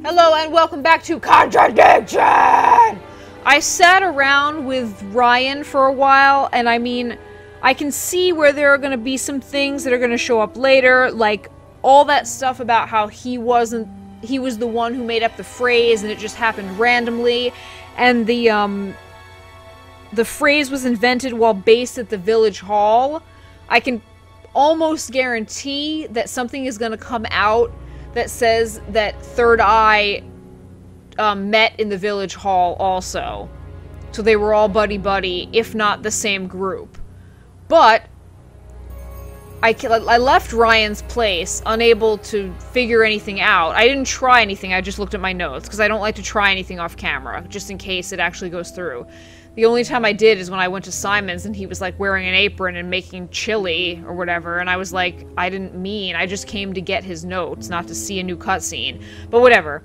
Hello and welcome back to Contradiction! I sat around with Ryan for a while, and I mean, I can see where there are going to be some things that are going to show up later, like all that stuff about how he was the one who made up the phrase and it just happened randomly, and the phrase was invented while based at the village hall. I can almost guarantee that something is going to come out that says that Third Eye met in the village hall also. So they were all buddy-buddy, if not the same group. But I left Ryan's place unable to figure anything out. I didn't try anything, I just looked at my notes, because I don't like to try anything off camera, just in case it actually goes through. The only time I did is when I went to Simon's and he was like wearing an apron and making chili or whatever, and I was like, I just came to get his notes, not to see a new cutscene. But whatever.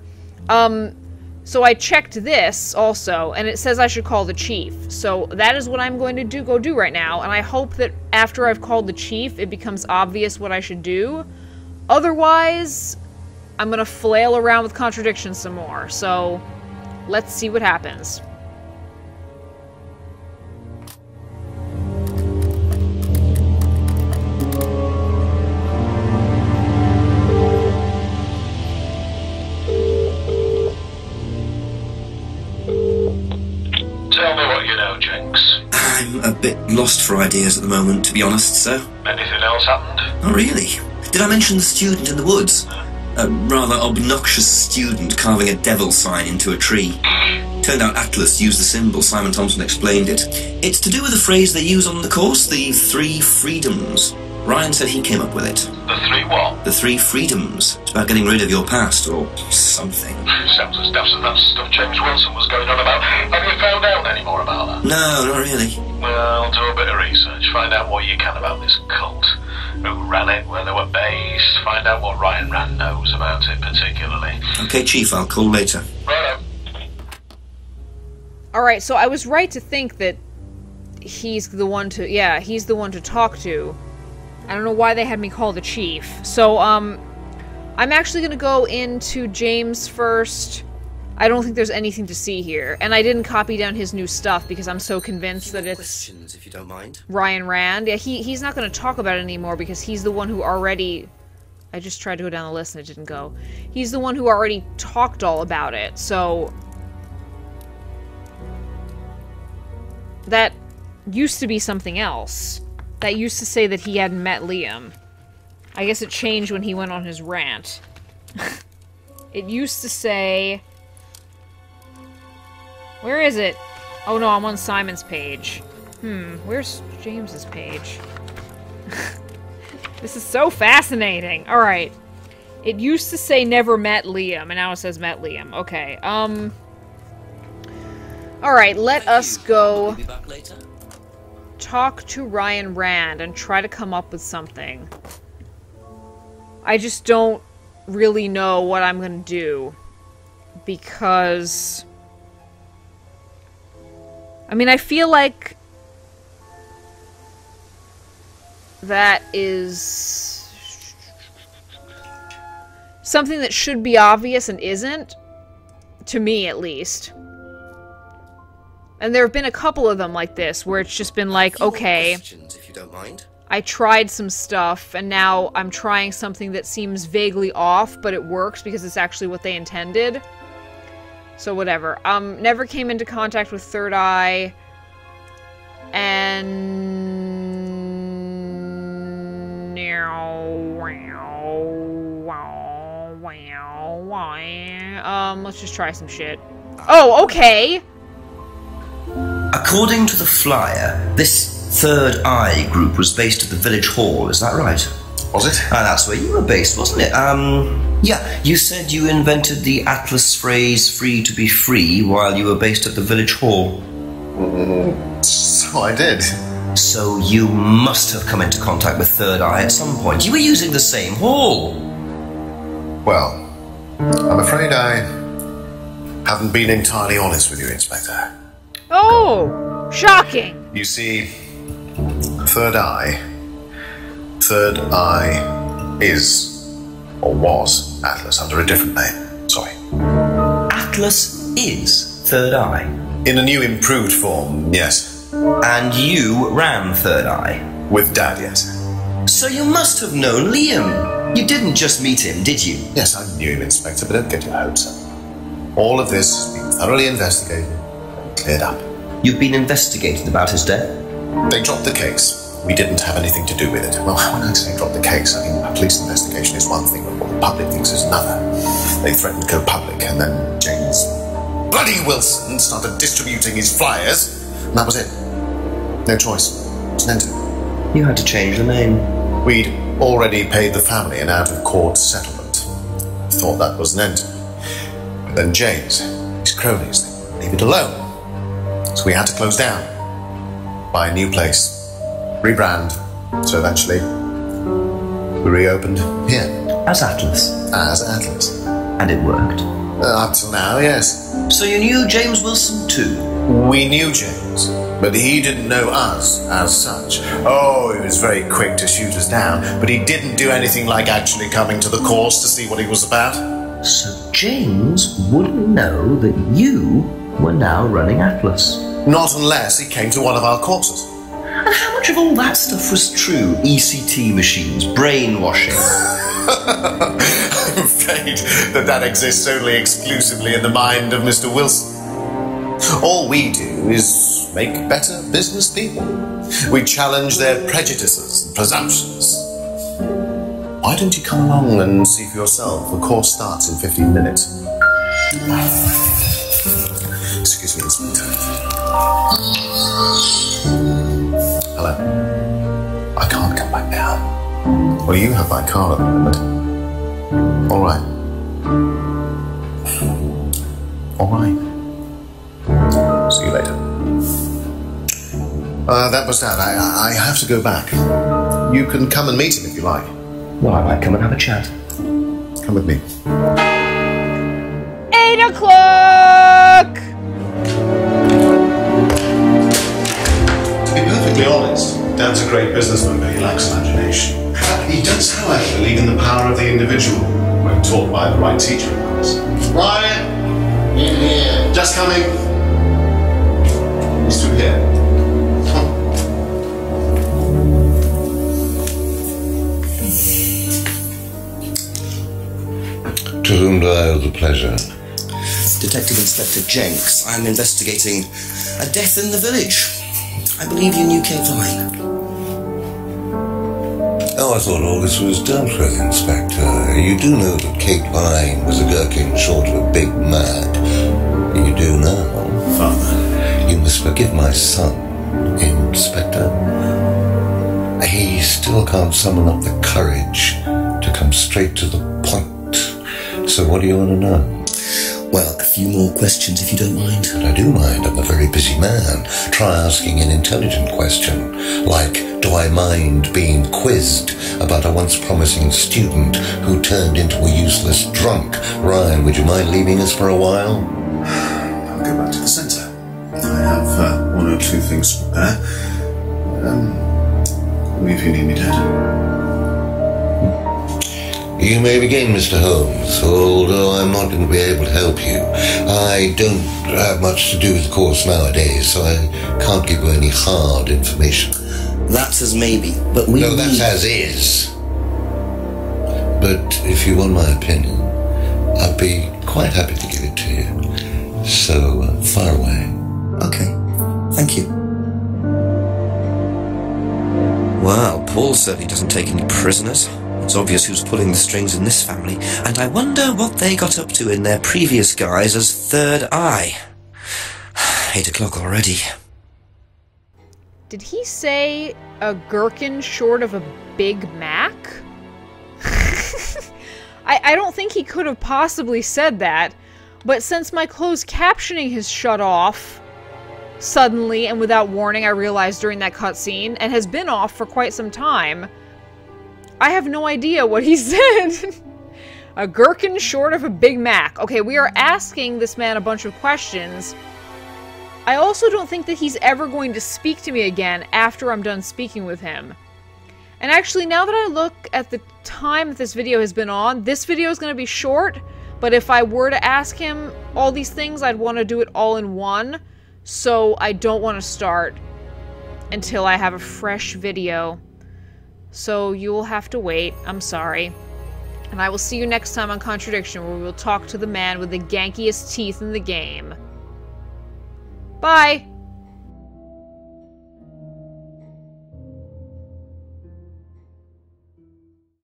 So I checked this also, and it says I should call the chief. So that is what I'm going to go do right now, and I hope that after I've called the chief, it becomes obvious what I should do. Otherwise, I'm gonna flail around with Contradiction some more, so let's see what happens. Tell me what you know, Jenks. I'm a bit lost for ideas at the moment, to be honest, sir. Anything else happened? Oh, really? Did I mention the student in the woods? A rather obnoxious student carving a devil sign into a tree. Turned out Atlas used the symbol, Simon Thompson explained it. It's to do with a phrase they use on the course, the 3 freedoms. Ryan said he came up with it. The 3 what? The 3 freedoms. It's about getting rid of your past, or something. Sounds as daft as that stuff James Wilson was going on about. Have you found out any more about that? No, not really. Well, do a bit of research. Find out what you can about this cult. Who ran it, where they were based. Find out what Ryan Rand knows about it particularly. Okay, Chief, I'll call later. Righto. Alright, so I was right to think that he's the one to talk to. I don't know why they had me call the chief. So, I'm actually gonna go into James first. I don't think there's anything to see here. And I didn't copy down his new stuff because I'm so convinced that it's questions, if you don't mind. Ryan Rand. Yeah, he's not gonna talk about it anymore because he's the one who already... I just tried to go down the list and it didn't go. He's the one who already talked all about it, so... That used to be something else. That used to say that he hadn't met Liam. I guess it changed when he went on his rant. It used to say... Where is it? Oh no, I'm on Simon's page. Where's James's page? This is so fascinating. Alright. It used to say never met Liam, and now it says met Liam. Okay, Alright, let us go... Be back later. Talk to Ryan Rand and try to come up with something. I just don't really know what I'm gonna do. Because... I mean, I feel like... that is... something that should be obvious and isn't. To me, at least. And there have been a couple of them like this, where it's just been like, okay, If you don't mind. I tried some stuff, and now I'm trying something that seems vaguely off, but it works because it's actually what they intended. So whatever. Never came into contact with Third Eye, and... let's just try some shit. Oh, okay! According to the flyer, this Third Eye group was based at the village hall, is that right? Was it? That's where you were based, wasn't it? Yeah, you said you invented the Atlas phrase, free to be free, while you were based at the village hall. So I did. So you must have come into contact with Third Eye at some point. You were using the same hall. Well, I'm afraid I haven't been entirely honest with you, Inspector. Oh! Shocking! You see, Third Eye is, or was, Atlas under a different name. Sorry. Atlas is Third Eye. In a new improved form, yes. And you ran Third Eye. With Dad, yes. So you must have known Liam. You didn't just meet him, did you? Yes, I knew him, Inspector, but don't get your hopes up. All of this has been thoroughly investigated and cleared up. You've been investigated about his death? They dropped the case. We didn't have anything to do with it. Well, when I say drop the case, I mean a police investigation is one thing, but what the public thinks is another. They threatened to go public, and then James bloody Wilson started distributing his flyers, and that was it. No choice. It was an end to it. You had to change the name. We'd already paid the family an out-of-court settlement. Thought that was an end to it. But then James, his cronies, they leave it alone. So we had to close down, buy a new place, rebrand. So eventually, we reopened here. As Atlas? As Atlas. And it worked? Up till now, yes. So you knew James Wilson too? We knew James, but he didn't know us as such. Oh, he was very quick to shoot us down, but he didn't do anything like actually coming to the course to see what he was about. So James wouldn't know that you were now running Atlas? Not unless he came to one of our courses. And how much of all that stuff was true? ECT machines, brainwashing? I'm afraid that exists only exclusively in the mind of Mr. Wilson. All we do is make better business people. We challenge their prejudices and presumptions. Why don't you come along and see for yourself? The course starts in 15 minutes. Excuse me, Inspector. Hello. I can't come back now. Well, you have my car at the moment. All right. All right. See you later. That was Dad. I have to go back. You can come and meet him if you like. Well, I might come and have a chat. Come with me. 8 o'clock! To be perfectly honest, Dad's a great businessman, but he lacks imagination. He does, however, believe in the power of the individual when taught by the right teacher, of course. Ryan! In here. Just coming. He's through here. To whom do I owe the pleasure? Detective Inspector Jenks. I'm investigating a death in the village. I believe you knew Kate Vine. Oh, I thought all this was dealt with, Inspector. You do know that Kate Vine was a gherkin short of a big mad. You do now. Father. You must forgive my son, Inspector. He still can't summon up the courage to come straight to the point. So what do you want to know? Well, a few more questions if you don't mind. I do mind. I'm a very busy man. Try asking an intelligent question, like, do I mind being quizzed about a once promising student who turned into a useless drunk? Ryan, would you mind leaving us for a while? I'll go back to the centre. I have one or two things to prepare. Call me if you need me, Dad. You may begin, Mr. Holmes, although I'm not going to be able to help you. I don't have much to do with the course nowadays, so I can't give you any hard information. That's as maybe, but we No, that's as is. But if you want my opinion, I'd be quite happy to give it to you. So, fire away. Okay, thank you. Well, Paul certainly doesn't take any prisoners. It's obvious who's pulling the strings in this family, and I wonder what they got up to in their previous guise as Third Eye. 8 o'clock already. Did he say a gherkin short of a Big Mac? I don't think he could have possibly said that, but since my closed captioning has shut off suddenly and without warning, I realized during that cutscene, and has been off for quite some time, I have no idea what he said. A gherkin short of a Big Mac. Okay, we are asking this man a bunch of questions. I also don't think that he's ever going to speak to me again after I'm done speaking with him. And actually, now that I look at the time that this video has been on, this video is going to be short, But if I were to ask him all these things, I'd want to do it all in one. So I don't want to start until I have a fresh video. So you will have to wait. I'm sorry. And I will see you next time on Contradiction, where we will talk to the man with the gankiest teeth in the game. Bye!